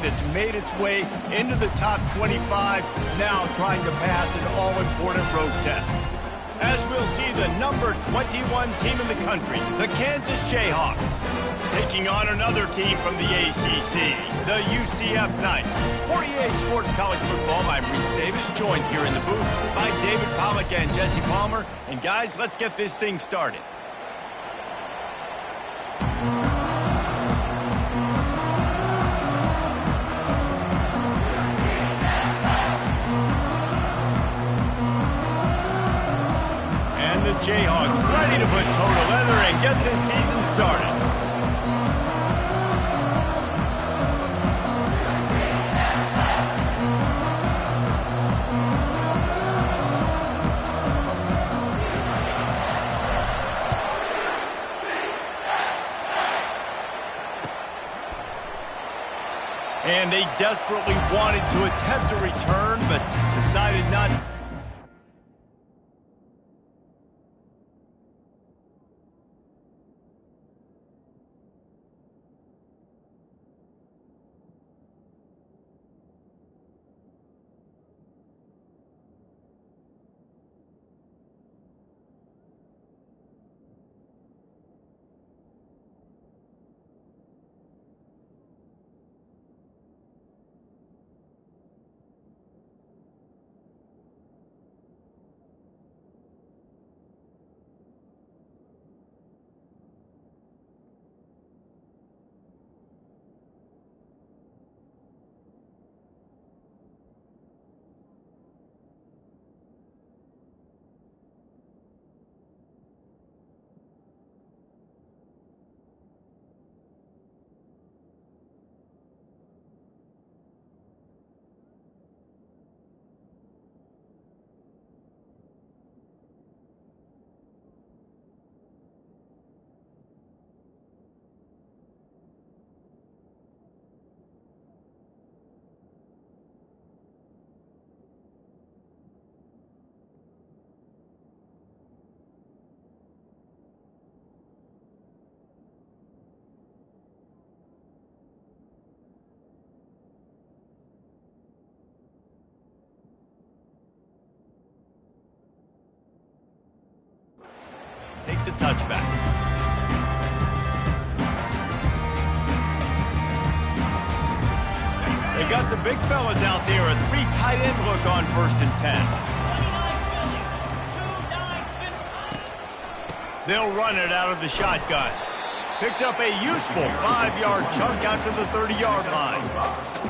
that's made its way into the top 25, now trying to pass an all-important road test. As we'll see the number 21 team in the country, the Kansas Jayhawks, taking on another team from the ACC, the UCF Knights. For EA Sports College Football, I'm Reese Davis, joined here in the booth by David Pollack and Jesse Palmer. And guys, let's get this thing started. And the Jayhawks ready to put toe to leather and get this season started. And they desperately wanted to attempt a return, but decided not. Take the touchback. They got the big fellas out there. A 3 tight end look on 1st and 10. They'll run it out of the shotgun. Picks up a useful 5-yard chunk out to the 30-yard line.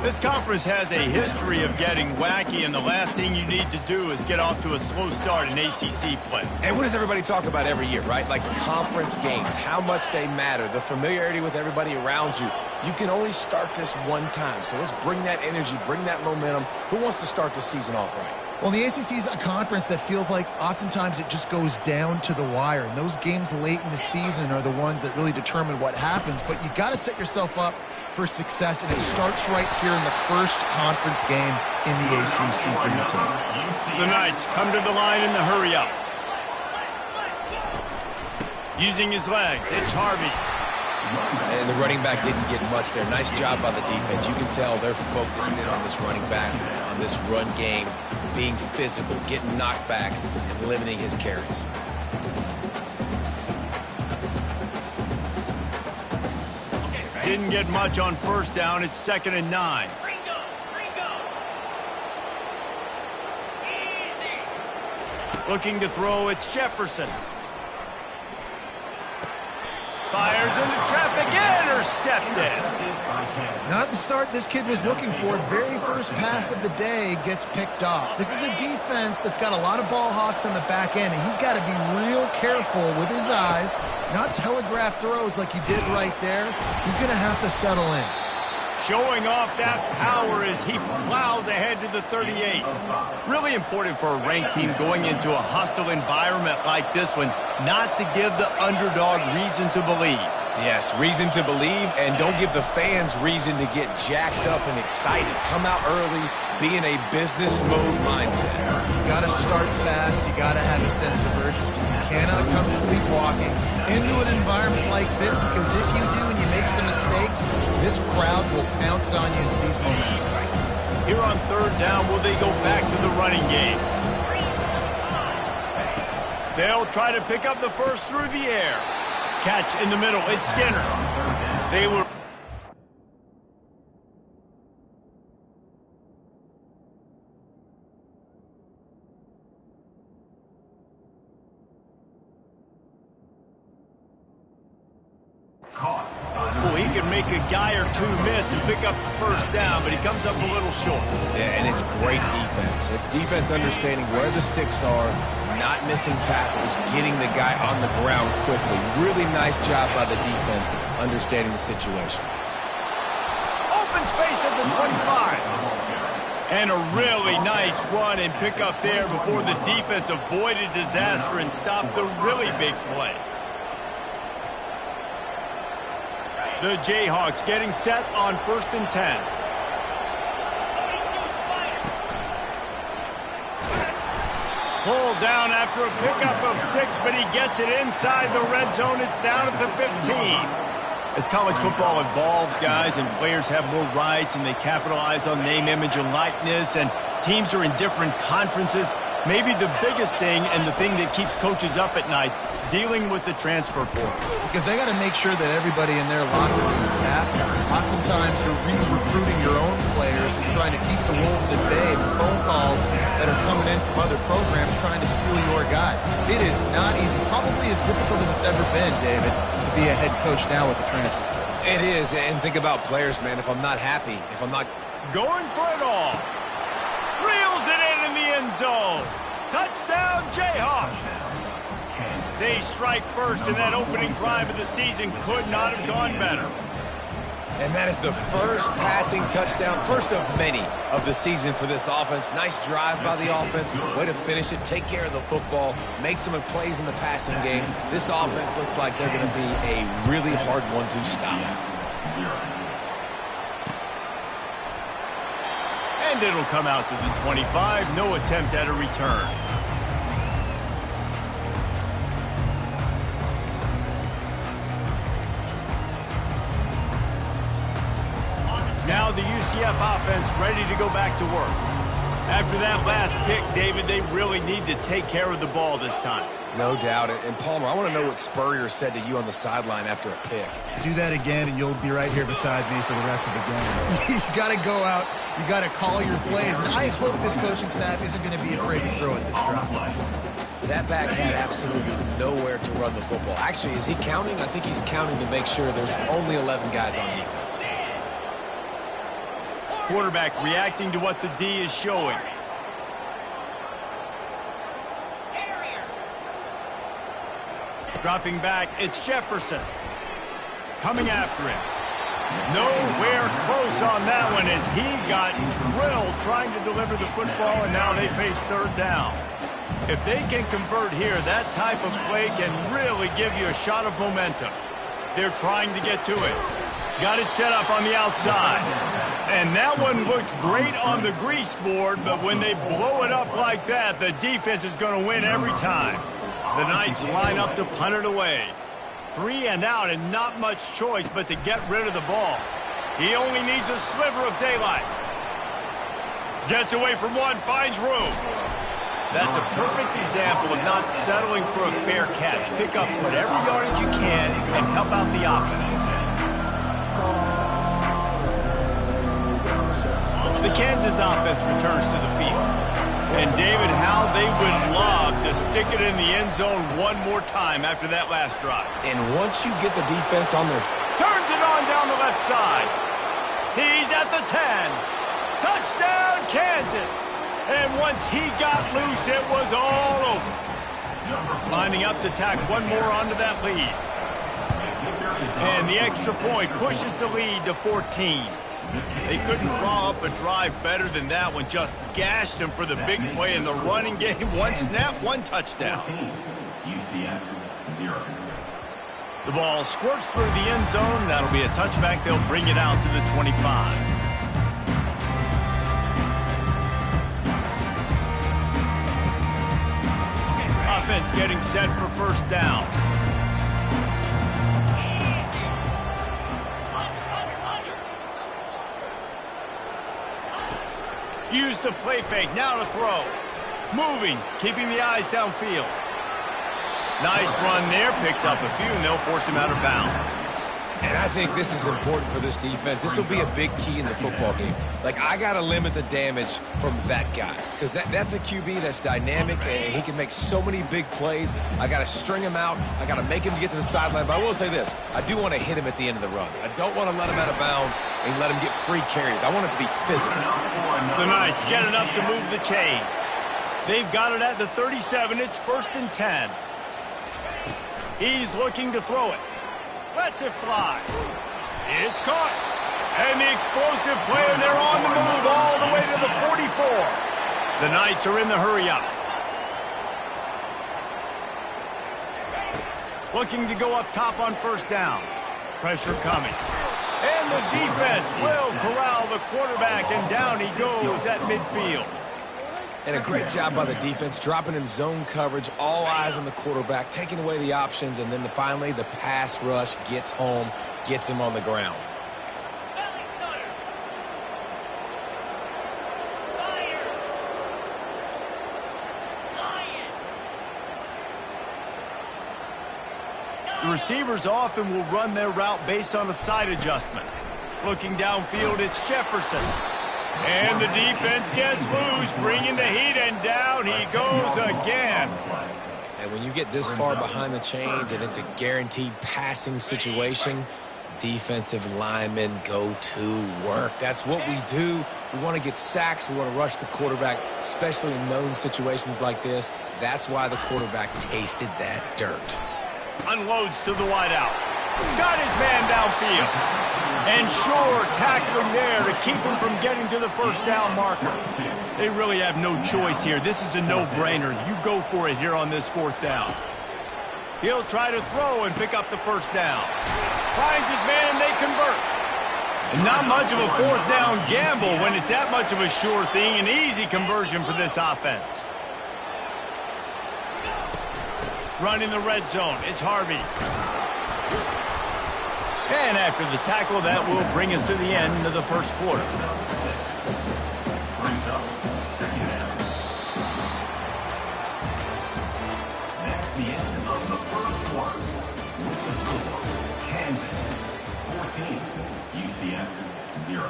This conference has a history of getting wacky, and the last thing you need to do is get off to a slow start in ACC play. And what does everybody talk about every year, right? Like conference games, how much they matter, the familiarity with everybody around you. You can only start this one time, so let's bring that energy, bring that momentum. Who wants to start the season off right? Well, the ACC is a conference that feels like oftentimes it just goes down to the wire. And those games late in the season are the ones that really determine what happens. But you got to set yourself up for success, and it starts right here in the first conference game in the ACC for your team. The Knights come to the line in the hurry-up. Using his legs, it's Harvey. And the running back didn't get much there. Nice job by the defense. You can tell they're focused in on this running back, on this run game, being physical, getting knockbacks, and limiting his carries. Didn't get much on 1st down. It's 2nd and 9. Looking to throw, it's Jefferson. Fires into traffic, intercepted. Not the start this kid was looking for. Very first pass of the day gets picked off. This is a defense that's got a lot of ball hawks on the back end, and he's got to be real careful with his eyes, not telegraph throws like he did right there. He's going to have to settle in. Showing off that power as he plows ahead to the 38. Really important for a ranked team going into a hostile environment like this one, not to give the underdog reason to believe. Yes, reason to believe, and don't give the fans reason to get jacked up and excited. Come out early, be in a business mode mindset. You got to start fast. You got to have a sense of urgency. You cannot come sleepwalking into an environment like this, because if you do and you make some mistakes, this crowd will pounce on you and seize momentum. Here on third down, will they go back to the running game? They'll try to pick up the first through the air. Catch in the middle. It's Skinner. They were... Well, he can make a guy or two miss and pick up the first down, but he comes up a little short. Yeah, and it's great defense. It's defense understanding where the sticks are, not missing tackles, getting the guy on the ground quickly. Really nice job by the defense understanding the situation. Open space at the 25. And a really nice run and pick up there before the defense avoided disaster and stopped the really big play. The Jayhawks getting set on 1st and 10. Pulled down after a pickup of 6, but he gets it inside the red zone. It's down at the 15. As college football evolves, guys, and players have more rights and they capitalize on name, image, and likeness, and teams are in different conferences, maybe the biggest thing and the thing that keeps coaches up at night, dealing with the transfer portal. Because they got to make sure that everybody in their locker room is happy. Oftentimes you're re-recruiting your own players and trying to keep the Wolves at bay with phone calls that are coming in from other programs trying to steal your guys. It is not easy. Probably as difficult as it's ever been, David, to be a head coach now with the transfer portal. It is, and think about players, man. If I'm not happy, if I'm not... Going for it all. Reels it in the end zone. Touchdown, Jayhawks. They strike first, and that opening drive of the season could not have gone better. And that is the first passing touchdown, first of many of the season for this offense. Nice drive by the offense. Way to finish it, take care of the football, make some plays in the passing game. This offense looks like they're going to be a really hard one to stop. And it'll come out to the 25. No attempt at a return. Now the UCF offense ready to go back to work. After that last pick, David, they really need to take care of the ball this time. No doubt. And Palmer, I want to know what Spurrier said to you on the sideline after a pick. Do that again, and you'll be right here beside me for the rest of the game. You got to go out. You got to call your plays. And I hope this coaching staff isn't going to be afraid to throw it this drive. That back had absolutely nowhere to run the football. Actually, is he counting? I think he's counting to make sure there's only 11 guys on defense. Quarterback reacting to what the D is showing. Dropping back, it's Jefferson. Coming after him. Nowhere close on that one as he got drilled trying to deliver the football, and now they face third down. If they can convert here, that type of play can really give you a shot of momentum. They're trying to get to it. Got it set up on the outside. And that one looked great on the grease board, but when they blow it up like that, the defense is going to win every time. The Knights line up to punt it away. 3 and out and not much choice but to get rid of the ball. He only needs a sliver of daylight. Gets away from one, finds room. That's a perfect example of not settling for a fair catch. Pick up whatever yardage you can and help out the offense. The Kansas offense returns to the field. And David, how they would love to stick it in the end zone one more time after that last drive. And once you get the defense on their... Turns it on down the left side. He's at the 10. Touchdown, Kansas. And once he got loose, it was all over. Lining up to tack one more onto that lead. And the extra point pushes the lead to 14. They couldn't draw up a drive better than that one. Just gashed them for the big play in the running game. One snap, one touchdown. The ball squirts through the end zone. That'll be a touchback. They'll bring it out to the 25. Offense getting set for first down. Use the play fake. Now to throw. Moving, keeping the eyes downfield. Nice run there. Picks up a few, and they'll force him out of bounds. And I think this is important for this defense. This will be a big key in the football game. Like, I got to limit the damage from that guy. Because that's a QB that's dynamic, and he can make so many big plays. I got to string him out. I got to make him get to the sideline. But I will say this. I do want to hit him at the end of the runs. I don't want to let him out of bounds and let him get free carries. I want it to be physical. The Knights get it up to move the chains. They've got it at the 37. It's 1st and 10. He's looking to throw it. Lets it fly. It's caught. And the explosive play, and they're on the move all the way to the 44. The Knights are in the hurry-up. Looking to go up top on first down. Pressure coming. And the defense will corral the quarterback, and down he goes at midfield. And a great job by the defense, dropping in zone coverage, all eyes on the quarterback, taking away the options, and then finally the pass rush gets home, gets him on the ground. The receivers often will run their route based on a side adjustment. Looking downfield, it's Jefferson. And the defense gets loose, bringing the heat, and down he goes again. And when you get this far behind the chains and it's a guaranteed passing situation, defensive linemen go to work. That's what we do. We want to get sacks. We want to rush the quarterback, especially in known situations like this. That's why the quarterback tasted that dirt. Unloads to the wideout. Got his man downfield. And sure, tackling there to keep him from getting to the first down marker. They really have no choice here. This is a no-brainer. You go for it here on this 4th down. He'll try to throw and pick up the first down. Finds his man, they convert. And not much of a 4th down gamble when it's that much of a sure thing. An easy conversion for this offense. Running the red zone, it's Harvey. And after the tackle, that will bring us to the end of the first quarter. That's the end of the first quarter. The score, Kansas 14, UCF 0.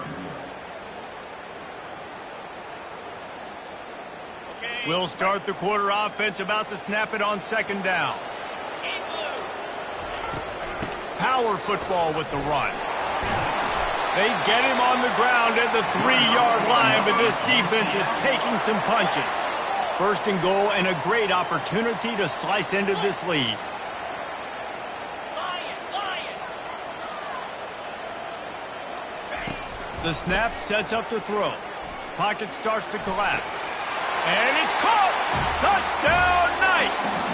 We'll start the quarter. Offense about to snap it on 2nd down. Power football with the run. They get him on the ground at the 3-yard line, but this defense is taking some punches. 1st and goal, and a great opportunity to slice into this lead. The snap sets up to throw. Pocket starts to collapse. And it's caught! Touchdown, Knights!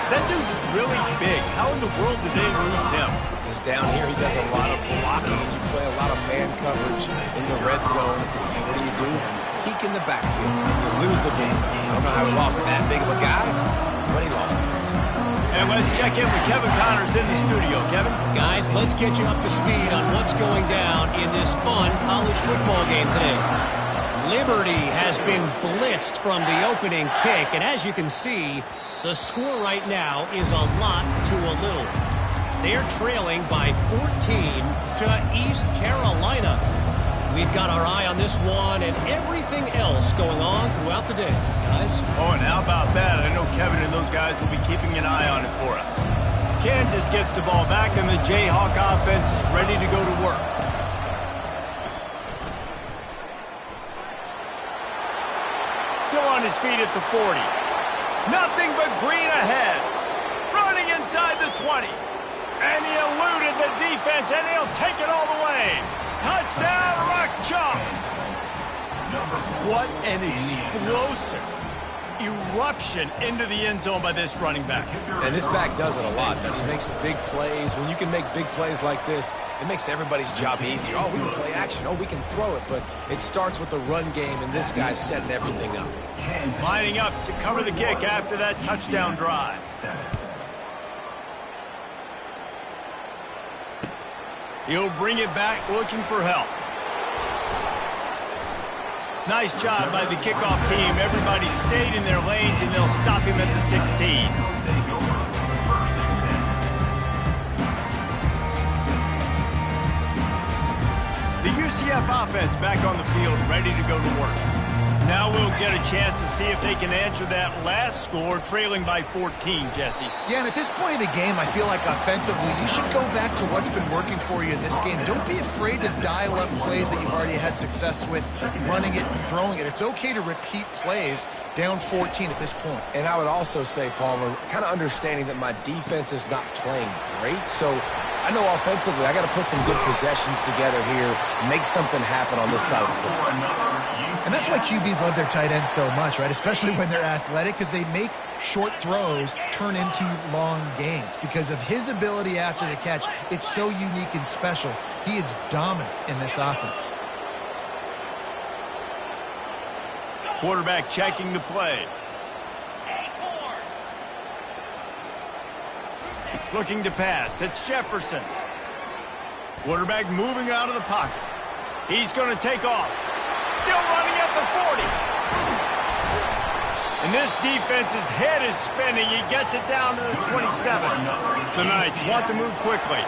That dude's really big. How in the world did they lose him? Because down here he does a lot of blocking, and you play a lot of man coverage in the red zone. And what do? Peek in the backfield, and you lose the big fella. I don't know how he lost that big of a guy, but he lost him. And let's check in with Kevin Connors in the studio. Kevin? Guys, let's get you up to speed on what's going down in this fun college football game today. Liberty has been blitzed from the opening kick, and as you can see, the score right now is a lot to a little. They're trailing by 14 to East Carolina. We've got our eye on this one and everything else going on throughout the day, guys. Oh, and how about that? I know Kevin and those guys will be keeping an eye on it for us. Kansas gets the ball back, and the Jayhawk offense is ready to go to work. Still on his feet at the 40. Nothing but green ahead. Running inside the 20. And he eluded the defense, and he'll take it all the way. Touchdown, Rock Chalk. What an explosive eruption into the end zone by this running back. And this back does it a lot. He makes big plays. When you can make big plays like this, it makes everybody's job easier. Oh, we can play action. Oh, we can throw it. But it starts with the run game, and this guy's setting everything up. Lining up to cover the kick after that touchdown drive. He'll bring it back looking for help. Nice job by the kickoff team. Everybody stayed in their lanes, and they'll stop him at the 16. The UCF offense back on the field, ready to go to work. Now we'll get a chance to see if they can answer that last score, trailing by 14, Jesse. Yeah, and at this point in the game, I feel like offensively, you should go back to what's been working for you in this game. Don't be afraid to dial up plays that you've already had success with, running it and throwing it. It's okay to repeat plays down 14 at this point. And I would also say, Palmer, kind of understanding that my defense is not playing great, so I know offensively I got to put some good possessions together here, make something happen on this side of the football. And that's why QBs love their tight ends so much, right? Especially when they're athletic, because they make short throws turn into long gains. Because of his ability after the catch, it's so unique and special. He is dominant in this offense. Quarterback checking the play. Looking to pass. It's Jefferson. Quarterback moving out of the pocket. He's going to take off. Still running at the 40. And this defense's head is spinning. He gets it down to the 27. The Knights want to move quickly.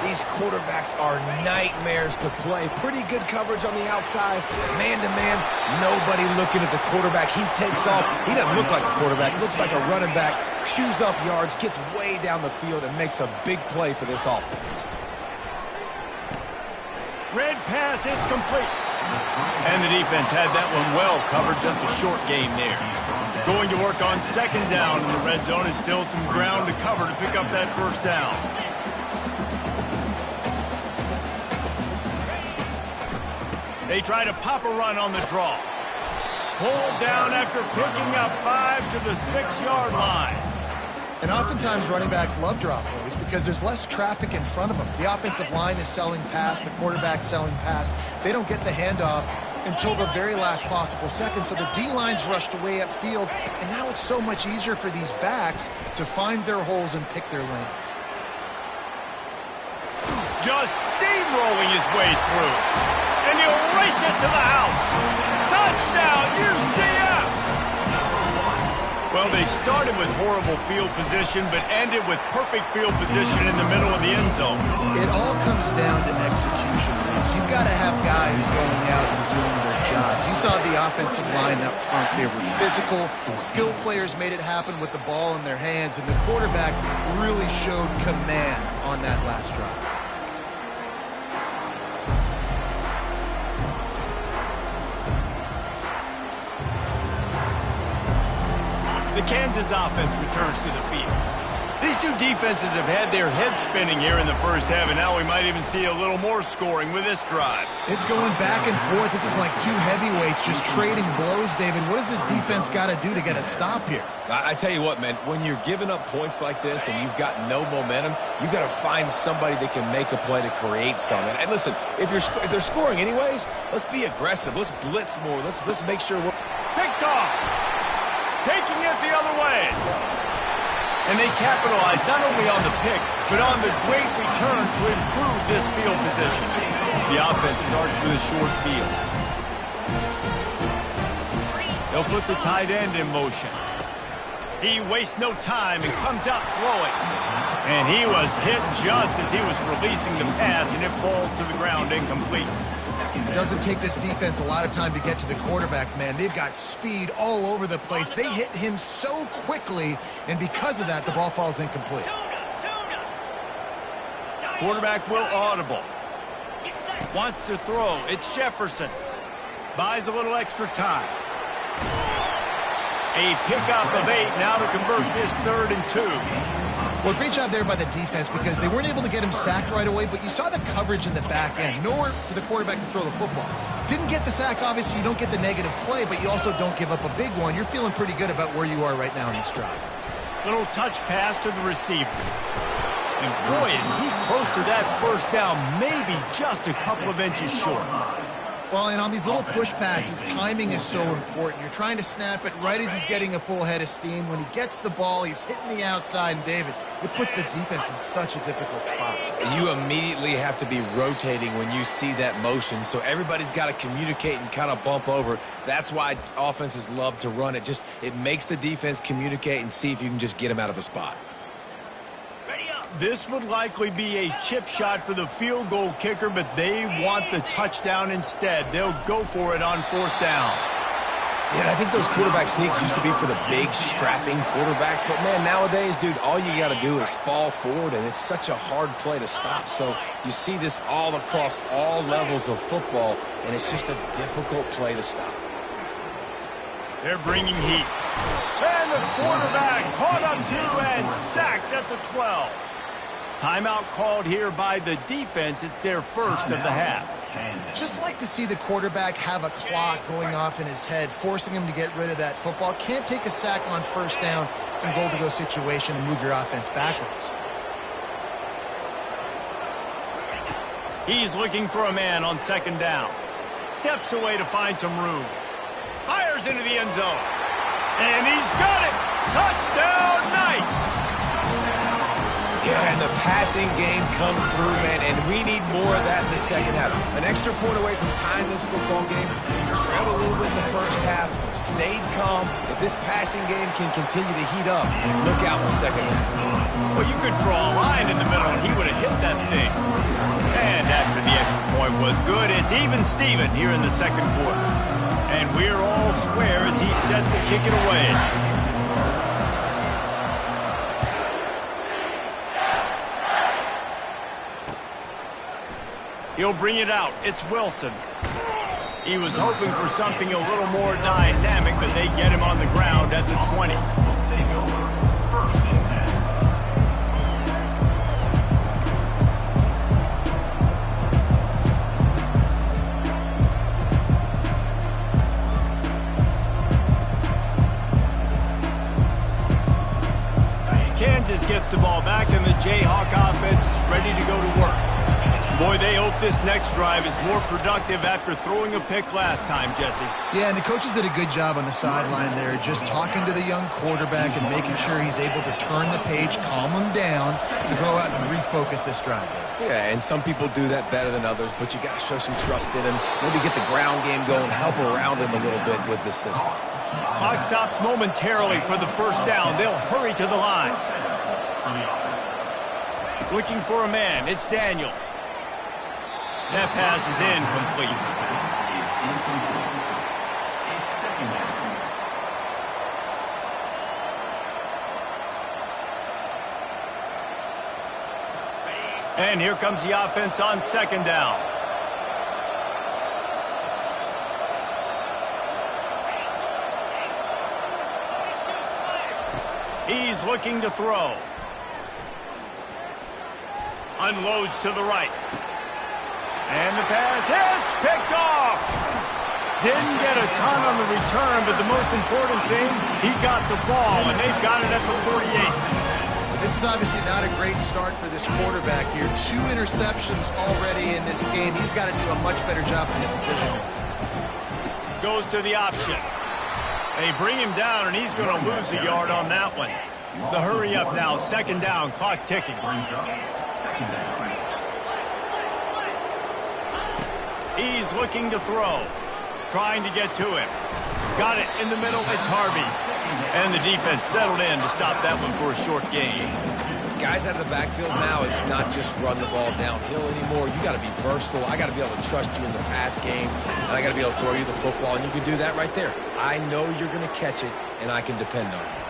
These quarterbacks are nightmares to play. Pretty good coverage on the outside. Man-to-man, nobody looking at the quarterback. He takes off. He doesn't look like a quarterback. Looks like a running back. Shoes up yards, gets way down the field, and makes a big play for this offense. Red pass, it's complete. And the defense had that one well covered, just a short game there. Going to work on second down in the red zone. Is still some ground to cover to pick up that first down. They try to pop a run on the draw. Pulled down after picking up 5 to the 6-yard line. And oftentimes running backs love draw plays because there's less traffic in front of them. The offensive line is selling pass, the quarterback's selling pass. They don't get the handoff until the very last possible second, so the D-line's rushed away upfield, and now it's so much easier for these backs to find their holes and pick their lanes. Just steamrolling his way through. And he'll race it to the house. Touchdown, UCF! Well, they started with horrible field position, but ended with perfect field position in the middle of the end zone. It all comes down to execution, Reese. You've got to have guys going out and doing their jobs. You saw the offensive line up front. They were physical. Skilled players made it happen with the ball in their hands, and the quarterback really showed command on that last drive. The Kansas offense returns to the field. These two defenses have had their heads spinning here in the first half, and now we might even see a little more scoring with this drive. It's going back and forth. This is like two heavyweights just trading blows, David. What does this defense got to do to get a stop here? I tell you what, man, when you're giving up points like this and you've got no momentum, you got to find somebody that can make a play to create something. And listen, if they're scoring anyways, let's be aggressive. Let's blitz more. Let's make sure we're picked off. Taking it the other way. And they capitalized not only on the pick, but on the great return to improve this field position. The offense starts with a short field. They'll put the tight end in motion. He wastes no time and comes out throwing. And he was hit just as he was releasing the pass, and it falls to the ground incomplete. It doesn't take this defense a lot of time to get to the quarterback, man. They've got speed all over the place. They hit him so quickly, and because of that, the ball falls incomplete. Quarterback will audible. Wants to throw. It's Jefferson. Buys a little extra time. A pickup of 8 now to convert this 3rd and 2. Well, great job there by the defense because they weren't able to get him sacked right away, but you saw the coverage in the back end. Nowhere for the quarterback to throw the football. Didn't get the sack, obviously. You don't get the negative play, but you also don't give up a big one. You're feeling pretty good about where you are right now in this drive. Little touch pass to the receiver. And boy, is he close to that first down, maybe just a couple of inches short. Well, and on these little push passes, timing is so important. You're trying to snap it right as he's getting a full head of steam. When he gets the ball, he's hitting the outside, and David, it puts the defense in such a difficult spot. You immediately have to be rotating when you see that motion, so everybody's got to communicate and kind of bump over. That's why offenses love to run it. It makes the defense communicate and see if you can just get him out of a spot. This would likely be a chip shot for the field goal kicker, but they want the touchdown instead. They'll go for it on fourth down. Yeah, and I think those quarterback sneaks used to be for the big, strapping quarterbacks. But, man, nowadays, dude, all you got to do is fall forward, and it's such a hard play to stop. So you see this all across all levels of football, and it's just a difficult play to stop. They're bringing heat. And the quarterback caught up to and sacked at the 12. Timeout called here by the defense. It's their first of the half. Just like to see the quarterback have a clock going off in his head, forcing him to get rid of that football. Can't take a sack on first down in goal-to-go situation and move your offense backwards. He's looking for a man on second down. Steps away to find some room. Fires into the end zone. And he's got it. Touchdown, Knights. Yeah, and the passing game comes through, man, and we need more of that in the second half. An extra point away from tying this football game. Trailed a little bit in the first half, stayed calm. If this passing game can continue to heat up, look out in the second half. Well, you could draw a line in the middle, and he would have hit that thing. And after the extra point was good, it's even Steven here in the second quarter. And we're all square as he's set to kick it away. He'll bring it out. It's Wilson. He was hoping for something a little more dynamic, but they get him on the ground at the 20. Take over. First and 10. Kansas gets the ball back, and the Jayhawk offense is ready to go to work. Boy, they hope this next drive is more productive after throwing a pick last time, Jesse. Yeah, and the coaches did a good job on the sideline there, just talking to the young quarterback and making sure he's able to turn the page, calm him down, to go out and refocus this drive. Yeah, and some people do that better than others, but you got to show some trust in him. Maybe get the ground game going, help around him a little bit with this system. Clock stops momentarily for the first down. They'll hurry to the line. Looking for a man. It's Daniels. That pass is incomplete. And here comes the offense on second down. He's looking to throw. Unloads to the right. And the pass hits, picked off. Didn't get a ton on the return, but the most important thing, he got the ball, and they've got it at the 48. This is obviously not a great start for this quarterback here. 2 interceptions already in this game. He's got to do a much better job with his decision. Goes to the option. They bring him down, and he's going to lose a yard on that one. The hurry up now, second down, clock ticking. He's looking to throw. Trying to get to him. Got it in the middle. It's Harvey. And the defense settled in to stop that one for a short gain. Guys out of the backfield now, it's not just run the ball downhill anymore. You got to be versatile. I got to be able to trust you in the pass game, and I got to be able to throw you the football, and you can do that right there. I know you're going to catch it, and I can depend on you.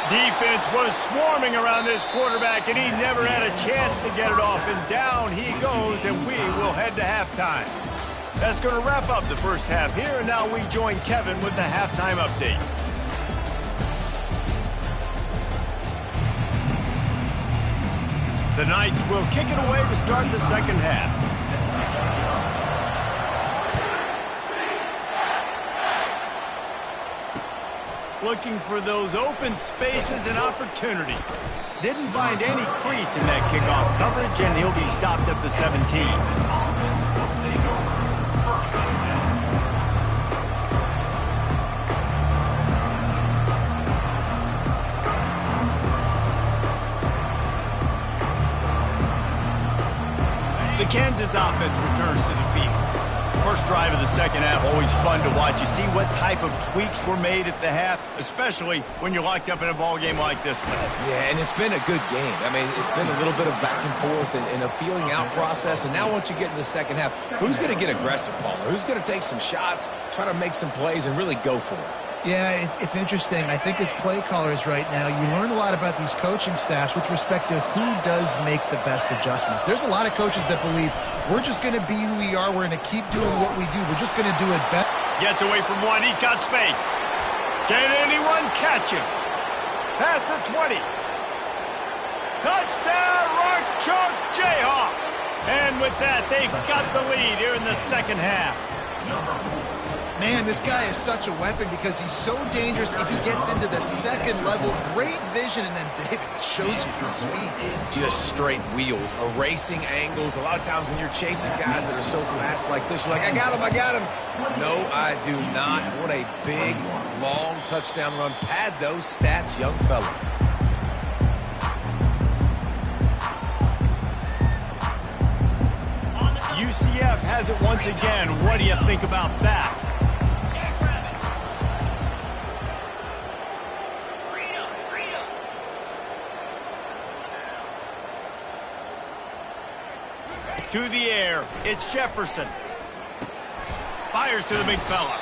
Defense was swarming around this quarterback, and he never had a chance to get it off. And down he goes, and we will head to halftime. That's going to wrap up the first half here, and now we join Kevin with the halftime update. The Knights will kick it away to start the second half. Looking for those open spaces and opportunity. Didn't find any crease in that kickoff coverage, and he'll be stopped at the 17. The Kansas offense returns to the field. First drive of the second half, always fun to watch. You see what type of tweaks were made at the half, especially when you're locked up in a ball game like this one. Yeah, and it's been a good game. I mean, it's been a little bit of back and forth and a feeling out process. And now once you get in the second half, who's going to get aggressive, Palmer? Who's going to take some shots, try to make some plays, and really go for it? Yeah, it's interesting. I think as play callers right now, you learn a lot about these coaching staffs with respect to who does make the best adjustments. There's a lot of coaches that believe we're just going to be who we are. We're going to keep doing what we do. We're just going to do it better. Gets away from one. He's got space. Can anyone catch him? Past the 20. Touchdown, Rock-Chalk Jayhawk. And with that, they've got the lead here in the second half. Man, this guy is such a weapon because he's so dangerous if he gets into the second level. Great vision, and then David shows you the speed. Just straight wheels, erasing angles. A lot of times when you're chasing guys that are so fast like this, you're like, I got him, I got him. No, I do not. What a big, long touchdown run. Pad those stats, young fella. UCF has it once again. What do you think about that? To the air, it's Jefferson. Fires to the big fella.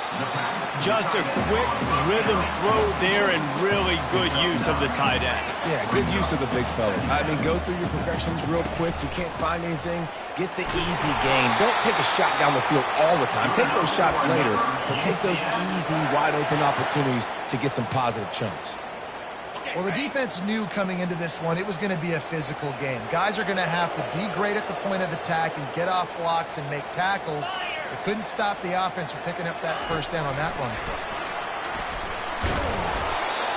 Just a quick rhythm throw there and really good use of the tight end. Yeah, good use of the big fella. I mean, go through your progressions real quick. You can't find anything. Get the easy gain. Don't take a shot down the field all the time. Take those shots later, but take those easy, wide-open opportunities to get some positive chunks. Well, the defense knew coming into this one it was going to be a physical game. Guys are going to have to be great at the point of attack and get off blocks and make tackles. They couldn't stop the offense from picking up that first down on that run.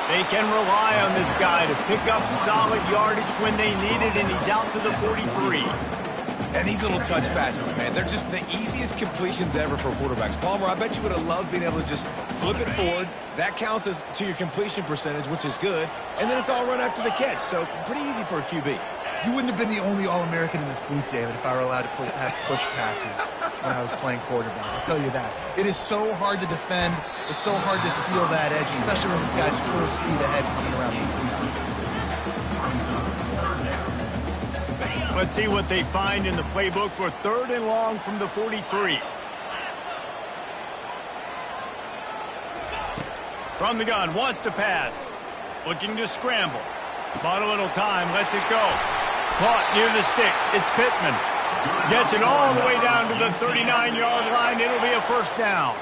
They can rely on this guy to pick up solid yardage when they need it, and he's out to the 43. And these little touch passes, man, they're just the easiest completions ever for quarterbacks. Palmer, I bet you would have loved being able to just flip it forward. That counts as to your completion percentage, which is good. And then it's all run after the catch, so pretty easy for a QB. You wouldn't have been the only All-American in this booth, David, if I were allowed to have push passes when I was playing quarterback. I'll tell you that. It is so hard to defend. It's so hard to seal that edge, especially when this guy's full speed ahead coming around the inside. Let's see what they find in the playbook for 3rd and long from the 43. From the gun, wants to pass. Looking to scramble. Bought a little time, lets it go. Caught near the sticks. It's Pittman. Gets it all the way down to the 39-yard line. It'll be a first down.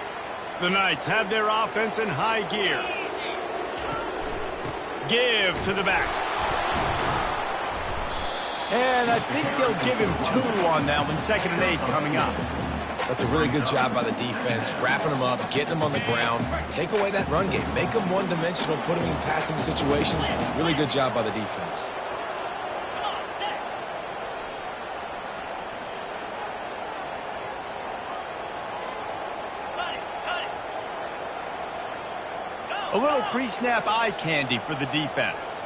The Knights have their offense in high gear. Give to the back. And I think they'll give him 2 on that one. 2nd and 8 coming up. That's a really good job by the defense, wrapping them up, getting them on the ground. Take away that run game. Make them one-dimensional, put them in passing situations. Really good job by the defense. A little pre-snap eye candy for the defense.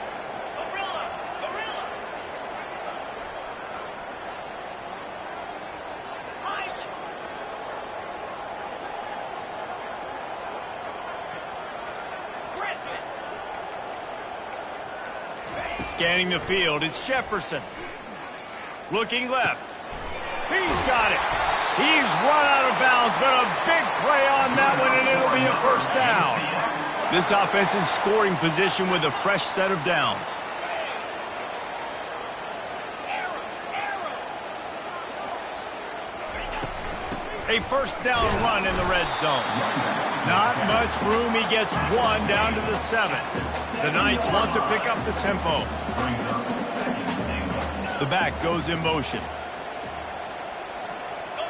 Scanning the field, it's Jefferson. Looking left. He's got it. He's run out of bounds, but a big play on that one, and it'll be a first down. This offense in scoring position with a fresh set of downs. A first down run in the red zone. Not much room. He gets 1 down to the 7. The Knights want to pick up the tempo. The back goes in motion.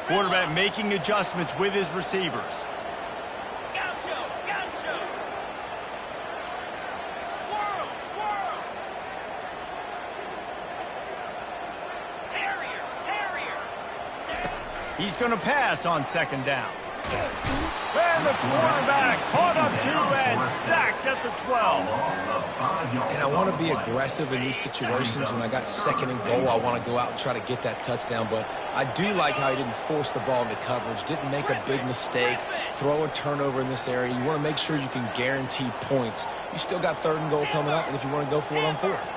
Quarterback making adjustments with his receivers. He's going to pass on second down. And the quarterback caught up to and sacked at the 12. And I want to be aggressive in these situations. When I got second and goal, I want to go out and try to get that touchdown. But I do like how he didn't force the ball into coverage, didn't make a big mistake, throw a turnover in this area. You want to make sure you can guarantee points. You still got third and goal coming up, and if you want to go for it on fourth.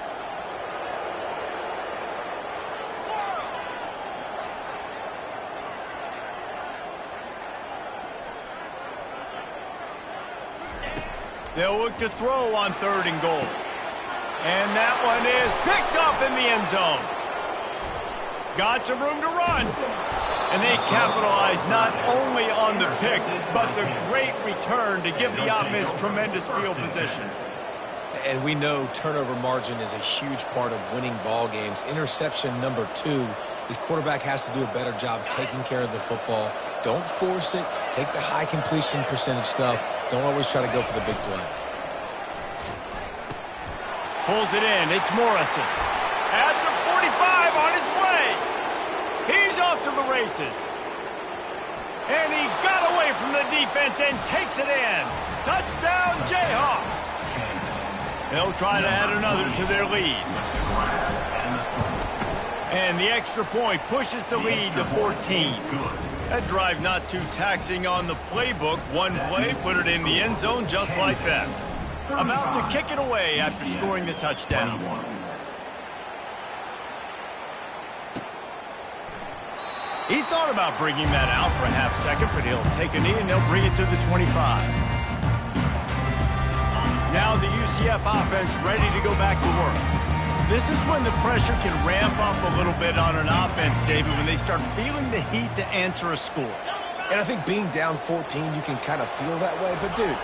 They'll look to throw on third and goal. And that one is picked up in the end zone. Got some room to run. And they capitalize not only on the pick, but the great return to give the offense tremendous field position. And we know turnover margin is a huge part of winning ball games. Interception number 2. His quarterback has to do a better job taking care of the football. Don't force it. Take the high completion percentage stuff. Don't always try to go for the big play. Pulls it in. It's Morrison. At the 45 on his way. He's off to the races. And he got away from the defense and takes it in. Touchdown, Jayhawks. They'll try to add another to their lead. And the extra point pushes the lead to 14. That drive not too taxing on the playbook. One play, put it in the end zone just like that. About to kick it away after scoring the touchdown. He thought about bringing that out for a half second, but he'll take a knee and they'll bring it to the 25. Now the UCF offense ready to go back to work. This is when the pressure can ramp up a little bit on an offense, David, when they start feeling the heat to answer a score. And I think being down 14, you can kind of feel that way. But, dude,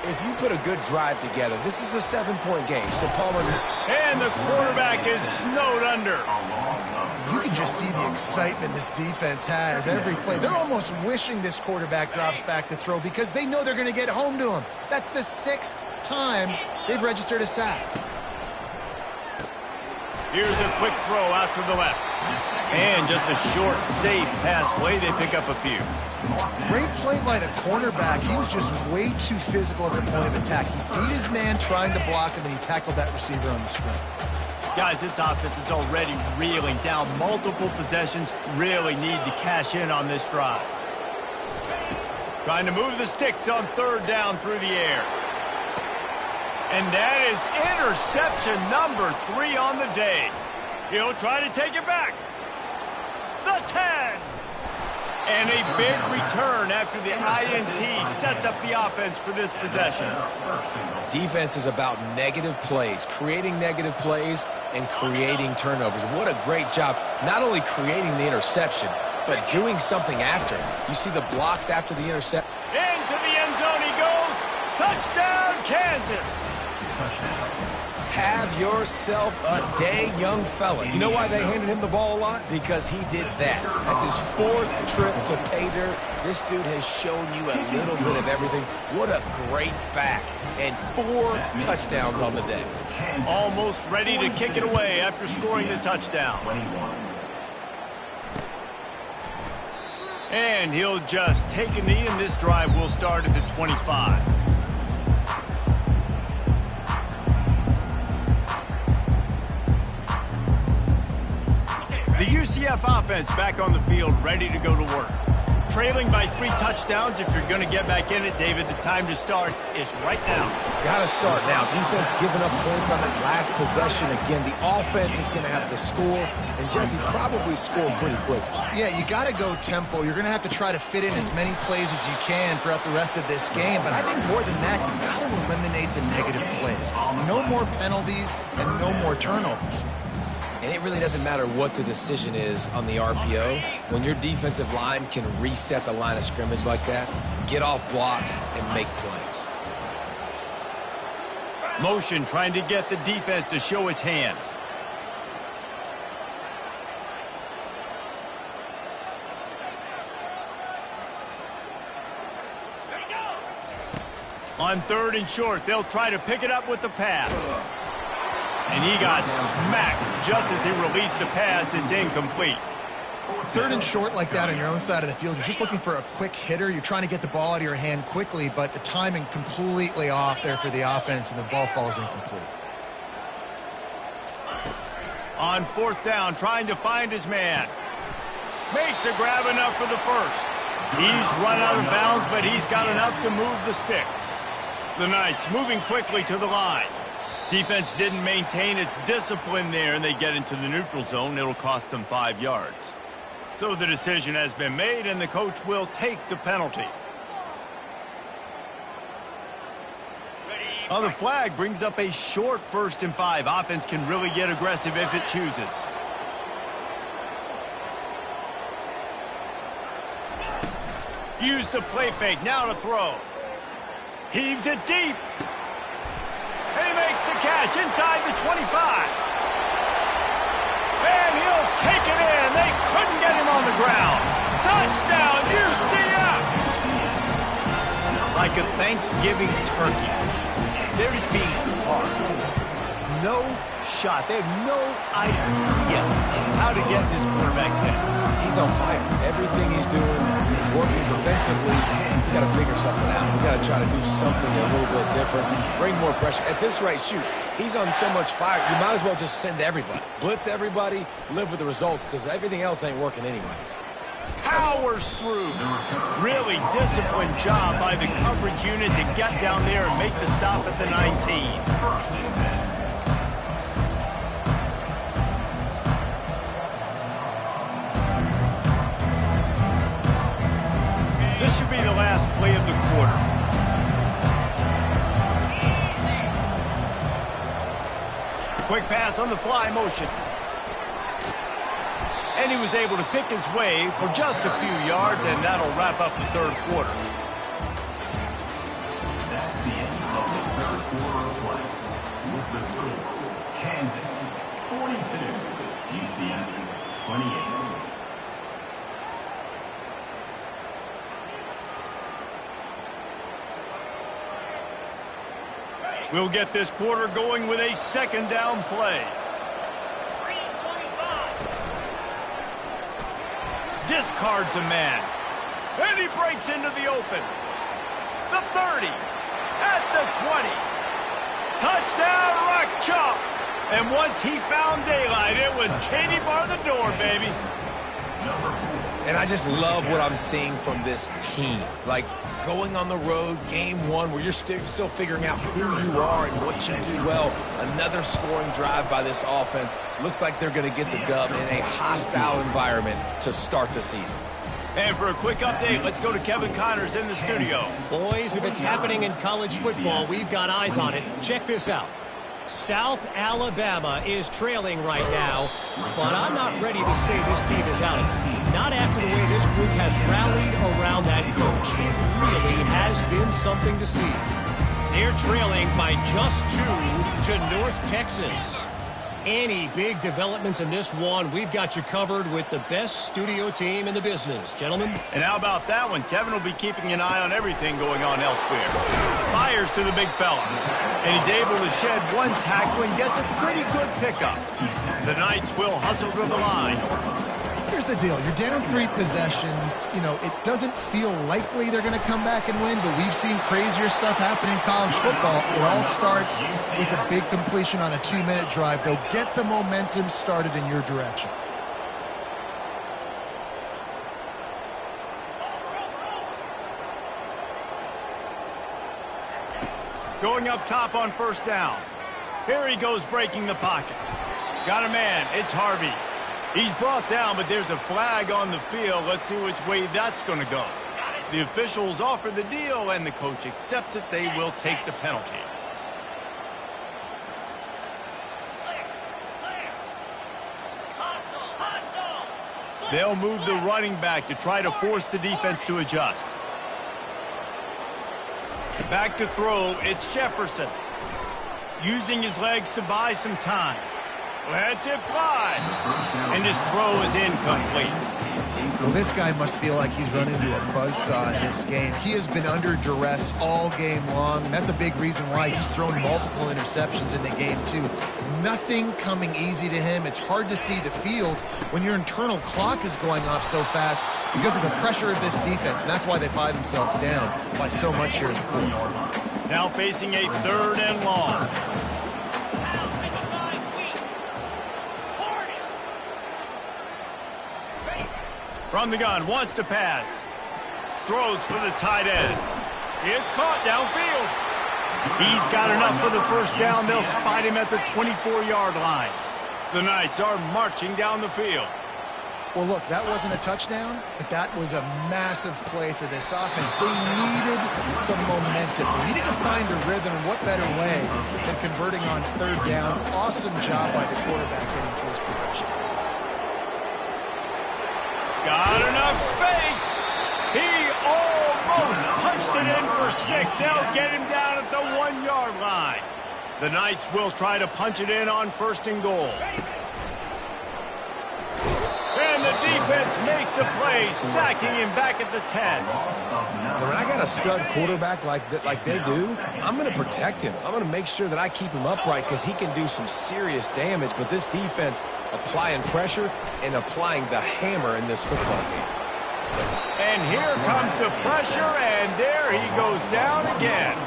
if you put a good drive together, this is a 7-point game. So, Palmer... And the quarterback is snowed under. You can just see the excitement this defense has every play. They're almost wishing this quarterback drops back to throw because they know they're going to get home to him. That's the 6th time they've registered a sack. Here's a quick throw out to the left. And just a short, safe pass play. They pick up a few. Great play by the cornerback. He was just way too physical at the point of attack. He beat his man trying to block him, and he tackled that receiver on the sprint. Guys, this offense is already reeling down multiple possessions. Really need to cash in on this drive. Trying to move the sticks on third down through the air. And that is interception number 3 on the day. He'll try to take it back. The 10. And a big return after the INT sets up the offense for this possession. Defense is about negative plays, creating negative plays and creating turnovers. What a great job, not only creating the interception, but doing something after. You see the blocks after the interception. Into the end zone he goes. Touchdown, Kansas. Have yourself a day, young fella. You know why they handed him the ball a lot? Because he did that. That's his 4th trip to pay dirt. This dude has shown you a little bit of everything. What a great back. And 4 touchdowns on the day. Almost ready to kick it away after scoring the touchdown. And he'll just take a knee, and this drive will start at the 25. The UCF offense back on the field, ready to go to work. Trailing by 3 touchdowns. If you're going to get back in it, David, the time to start is right now. Got to start now. Defense giving up points on that last possession. Again, the offense is going to have to score, and Jesse probably scored pretty quick. Yeah, you got to go tempo. You're going to have to try to fit in as many plays as you can throughout the rest of this game. But I think more than that, you got to eliminate the negative plays. No more penalties and no more turnovers. And it really doesn't matter what the decision is on the RPO. When your defensive line can reset the line of scrimmage like that, get off blocks and make plays. Motion trying to get the defense to show its hand. On 3rd and short, they'll try to pick it up with the pass. And he got smacked just as he released the pass. It's incomplete. 3rd and short like that on your own side of the field, you're just looking for a quick hitter. You're trying to get the ball out of your hand quickly, but the timing completely off there for the offense, and the ball falls incomplete. On 4th down, trying to find his man. Makes a grab enough for the first. He's run out of bounds, but he's got enough to move the sticks. The Knights moving quickly to the line. Defense didn't maintain its discipline there, and they get into the neutral zone. It'll cost them 5 yards. So the decision has been made, and the coach will take the penalty. The flag brings up a short 1st and 5. Offense can really get aggressive if it chooses. Use the play fake, now to throw. Heaves it deep. And he makes the catch inside the 25. And he'll take it in. They couldn't get him on the ground. Touchdown, UCF! Like a Thanksgiving turkey. They're just being carved. No shot. They have no idea how to get in this quarterback's head. He's on fire. Everything he's doing is working defensively. You got to figure something out. You got to try to do something a little bit different. Bring more pressure. At this rate, shoot, he's on so much fire, you might as well just send everybody. Blitz everybody, live with the results, because everything else ain't working anyways. Powers through. Really disciplined job by the coverage unit to get down there and make the stop at the 19. This should be the last play of the quarter. Quick pass on the fly motion. And he was able to pick his way for just a few yards, and that'll wrap up the 3rd quarter. That's the end of the 3rd quarter of play. With the score, Kansas 42, UCF 28. We'll get this quarter going with a 2nd down play. Discards a man. And he breaks into the open. The 30. At the 20. Touchdown, Rock Chalk. And once he found daylight, it was Katie bar the door, baby. And I just love what I'm seeing from this team. Like, going on the road, game 1, where you're still figuring out who you are and what you do well. Another scoring drive by this offense. Looks like they're going to get the dub in a hostile environment to start the season. And for a quick update, let's go to Kevin Connors in the studio. Boys, if it's happening in college football, we've got eyes on it. Check this out. South Alabama is trailing right now, but I'm not ready to say this team is out of it. Not after the way this group has rallied around that coach. It really has been something to see. They're trailing by just 2 to North Texas. Any big developments in this one, we've got you covered with the best studio team in the business. Gentlemen? And how about that one? Kevin will be keeping an eye on everything going on elsewhere. Fires to the big fella. And he's able to shed one tackle and gets a pretty good pickup. The Knights will hustle to the line. Here's the deal. You're down 3 possessions. You know, it doesn't feel likely they're going to come back and win, but we've seen crazier stuff happen in college football. It all starts with a big completion on a 2-minute drive. They'll get the momentum started in your direction. Going up top on 1st down. Here he goes breaking the pocket. Got a man. It's Harvey. He's brought down, but there's a flag on the field. Let's see which way that's going to go. The officials offer the deal, and the coach accepts it. They will take the penalty. They'll move the running back to try to force the defense to adjust. Back to throw, it's Jefferson. Using his legs to buy some time. Lets it fly. And his throw is incomplete. Well, this guy must feel like he's run into a buzzsaw in this game. He has been under duress all game long, and that's a big reason why he's thrown multiple interceptions in the game, too. Nothing coming easy to him. It's hard to see the field when your internal clock is going off so fast because of the pressure of this defense, and that's why they find themselves down by so much here in the fourth. Now facing a 3rd and long. From the gun, wants to pass. Throws for the tight end. It's caught downfield. He's got enough for the first down. They'll spot him at the 24-yard line. The Knights are marching down the field. Well, look, that wasn't a touchdown, but that was a massive play for this offense. They needed some momentum. They needed to find a rhythm, and what better way than converting on 3rd down. Awesome job by the quarterback getting to his progression. Got enough space. He almost punched it in for 6. They'll get him down at the 1-yard line. The Knights will try to punch it in on 1st and goal. And the defense makes a play, sacking him back at the 10. When I got a stud quarterback like they do, I'm going to protect him. I'm going to make sure that I keep him upright because he can do some serious damage. But this defense applying pressure and applying the hammer in this football game. And here comes the pressure, and there he goes down again.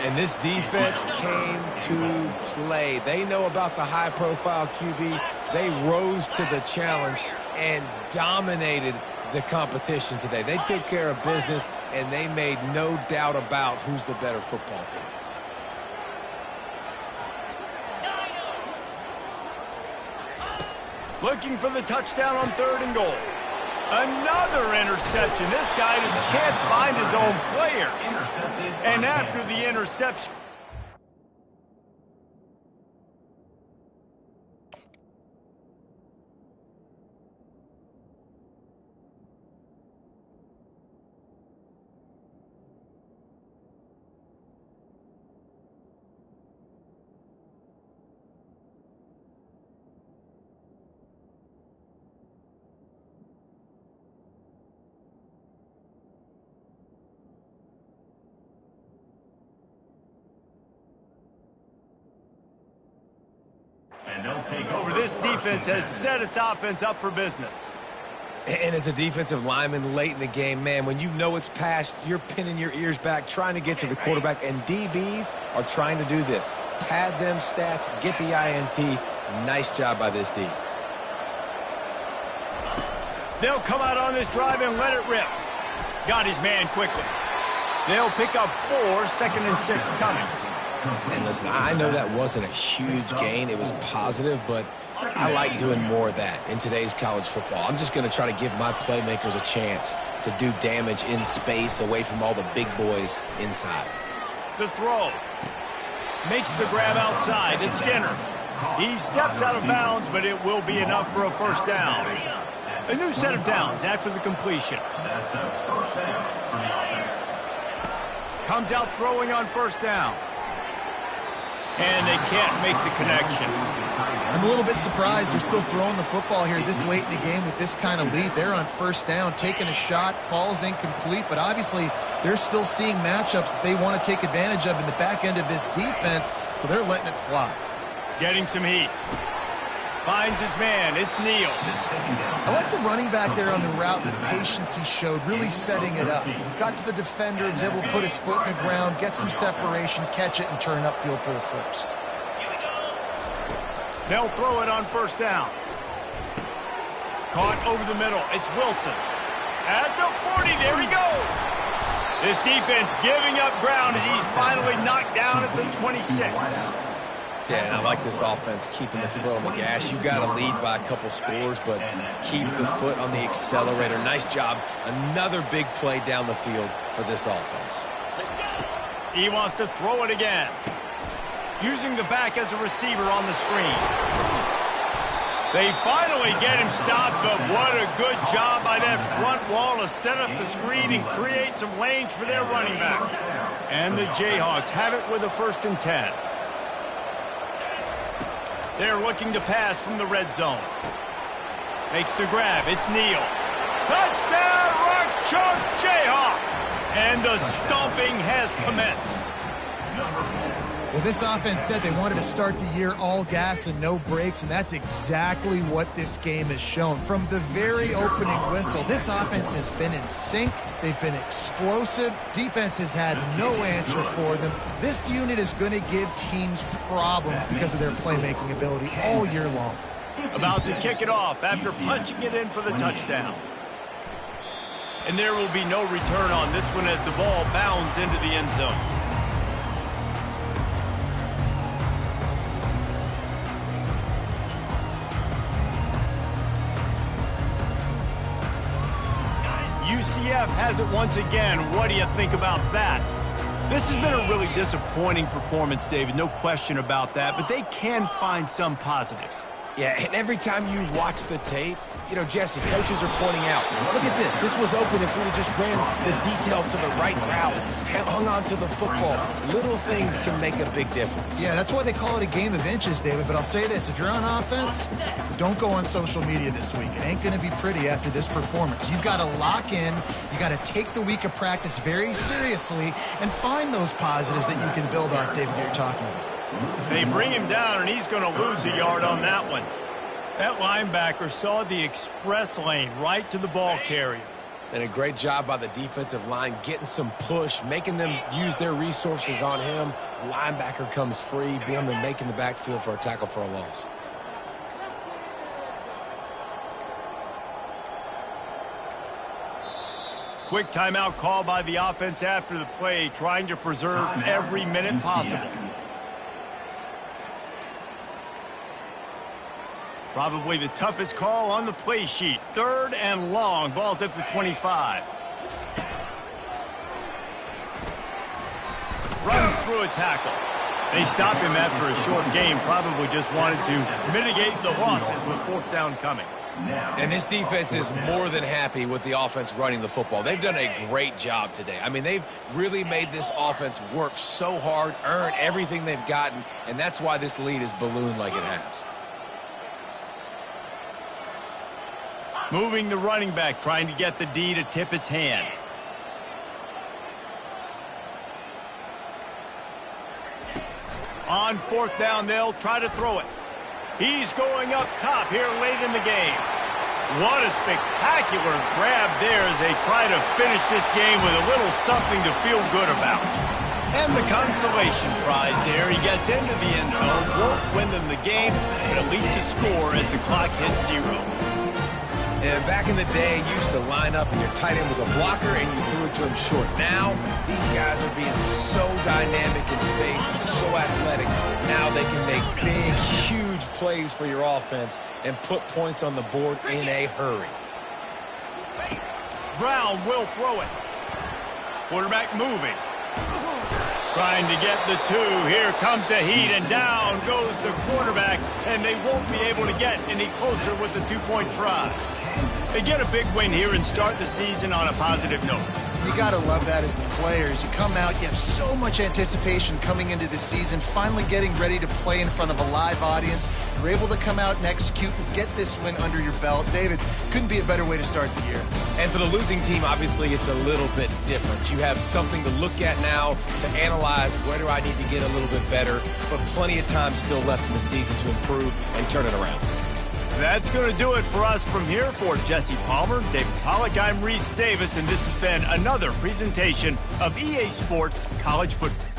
And this defense came to play. They know about the high-profile QB. They rose to the challenge and dominated the competition today. They took care of business, and they made no doubt about who's the better football team. Looking for the touchdown on 3rd and goal. Another interception. This guy just can't find his own players. And after the interception... And they'll take over. This defense has set its offense up for business. And as a defensive lineman late in the game, man, when you know it's past, you're pinning your ears back, trying to get to the quarterback, and DBs are trying to do this. Pad them stats, get the INT. Nice job by this D. They'll come out on this drive and let it rip. Got his man quickly. They'll pick up 4, 2nd and 6 coming. And listen, I know that wasn't a huge gain. It was positive, but I like doing more of that in today's college football. I'm just going to try to give my playmakers a chance to do damage in space away from all the big boys inside. The throw. Makes the grab outside. It's Skinner. He steps out of bounds, but it will be enough for a first down. A new set of downs after the completion. That's a first down for the offense. Comes out throwing on first down. And they can't make the connection. I'm a little bit surprised they're still throwing the football here this late in the game with this kind of lead. They're on first down, taking a shot, falls incomplete, but obviously they're still seeing matchups that they want to take advantage of in the back end of this defense, so they're letting it fly. Getting some heat. Finds his man. It's Neal. I like the running back there on the route, the patience he showed, really setting it up. He got to the defender, was able to put his foot in the ground, get some separation, catch it, and turn upfield for the first. They'll throw it on first down. Caught over the middle. It's Wilson. At the 40, there he goes. This defense giving up ground as he's finally knocked down at the 26. Yeah, and I like this offense keeping the foot on the gas. You got to lead by a couple scores, but keep the foot on the accelerator. Nice job. Another big play down the field for this offense. He wants to throw it again. Using the back as a receiver on the screen. They finally get him stopped, but what a good job by that front wall to set up the screen and create some lanes for their running back. And the Jayhawks have it with a 1st and 10. They're looking to pass from the red zone. Makes the grab. It's Neal. Touchdown, Rock Chalk Jayhawk! And the stomping has commenced. Well, this offense said they wanted to start the year all gas and no brakes, and that's exactly what this game has shown. From the very opening whistle, this offense has been in sync. They've been explosive. Defense has had no answer for them. This unit is going to give teams problems because of their playmaking ability all year long. About to kick it off after punching it in for the touchdown. And there will be no return on this one as the ball bounds into the end zone. UCF has it once again. What do you think about that? This has been a really disappointing performance, David. No question about that, but they can find some positives. Yeah, and every time you watch the tape, you know, Jesse, coaches are pointing out, look at this. This was open if we had just ran the details to the right route, hung on to the football. Little things can make a big difference. Yeah, that's why they call it a game of inches, David. But I'll say this, if you're on offense, don't go on social media this week. It ain't going to be pretty after this performance. You've got to lock in. You got to take the week of practice very seriously and find those positives that you can build off, David, that you're talking about. They bring him down, and he's going to lose a yard on that one. That linebacker saw the express lane right to the ball carrier. And a great job by the defensive line, getting some push, making them use their resources on him. Linebacker comes free, being them making the backfield for a tackle for a loss. Quick timeout call by the offense after the play, trying to preserve every minute possible. Probably the toughest call on the play sheet. 3rd and long. Ball's at the 25. Runs through a tackle. They stop him after a short game. Probably just wanted to mitigate the losses with 4th down coming. And this defense is more than happy with the offense running the football. They've done a great job today. I mean, they've really made this offense work so hard, earn everything they've gotten, and that's why this lead is ballooned like it has. Moving the running back, trying to get the D to tip its hand. On 4th down, they'll try to throw it. He's going up top here late in the game. What a spectacular grab there as they try to finish this game with a little something to feel good about. And the consolation prize there. He gets into the end zone, won't win them the game, but at least a score as the clock hits 0. And back in the day, you used to line up and your tight end was a blocker and you threw it to him short. Now, these guys are being so dynamic in space and so athletic. Now they can make big, huge plays for your offense and put points on the board in a hurry. Brown will throw it. Quarterback moving. Trying to get the 2. Here comes the heat, and down goes the quarterback, and they won't be able to get any closer with the 2-point try. They get a big win here and start the season on a positive note. You got to love that as the players. You come out, you have so much anticipation coming into the season, finally getting ready to play in front of a live audience. You're able to come out and execute and get this win under your belt. David, couldn't be a better way to start the year. And for the losing team, obviously, it's a little bit different. You have something to look at now to analyze where do I need to get a little bit better, but plenty of time still left in the season to improve and turn it around. That's going to do it for us from here. For Jesse Palmer, David Pollack, I'm Reese Davis, and this has been another presentation of EA Sports College Football.